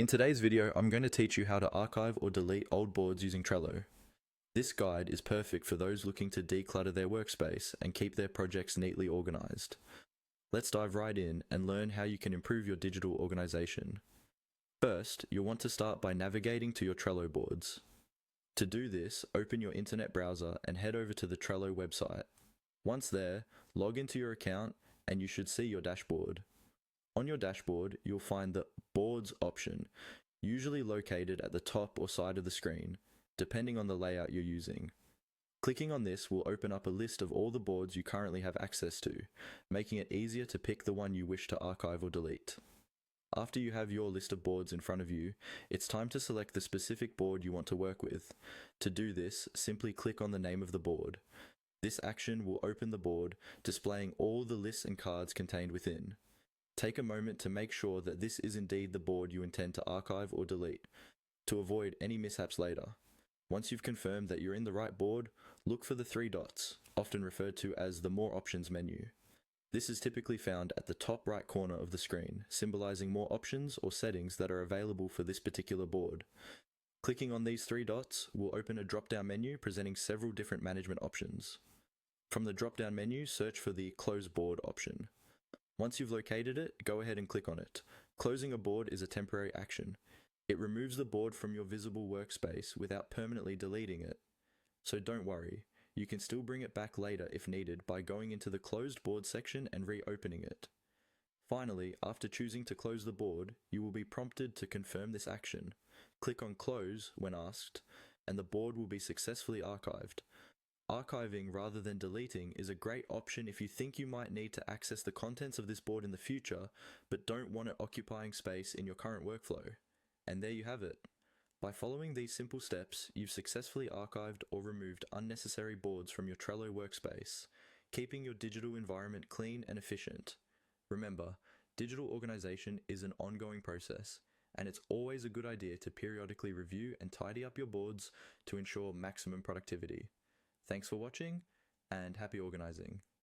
In today's video, I'm going to teach you how to archive or delete old boards using Trello. This guide is perfect for those looking to declutter their workspace and keep their projects neatly organized. Let's dive right in and learn how you can improve your digital organization. First, you'll want to start by navigating to your Trello boards. To do this, open your internet browser and head over to the Trello website. Once there, log into your account and you should see your dashboard. On your dashboard, you'll find the Boards option, usually located at the top or side of the screen, depending on the layout you're using. Clicking on this will open up a list of all the boards you currently have access to, making it easier to pick the one you wish to archive or delete. After you have your list of boards in front of you, it's time to select the specific board you want to work with. To do this, simply click on the name of the board. This action will open the board, displaying all the lists and cards contained within. Take a moment to make sure that this is indeed the board you intend to archive or delete, to avoid any mishaps later. Once you've confirmed that you're in the right board, look for the three dots, often referred to as the More Options menu. This is typically found at the top right corner of the screen, symbolizing more options or settings that are available for this particular board. Clicking on these three dots will open a drop-down menu presenting several different management options. From the drop-down menu, search for the Close Board option. Once you've located it, go ahead and click on it. Closing a board is a temporary action. It removes the board from your visible workspace without permanently deleting it. So don't worry, you can still bring it back later if needed by going into the Closed Board section and reopening it. Finally, after choosing to close the board, you will be prompted to confirm this action. Click on Close when asked, and the board will be successfully archived. Archiving rather than deleting is a great option if you think you might need to access the contents of this board in the future, but don't want it occupying space in your current workflow. And there you have it. By following these simple steps, you've successfully archived or removed unnecessary boards from your Trello workspace, keeping your digital environment clean and efficient. Remember, digital organization is an ongoing process, and it's always a good idea to periodically review and tidy up your boards to ensure maximum productivity. Thanks for watching, and happy organizing.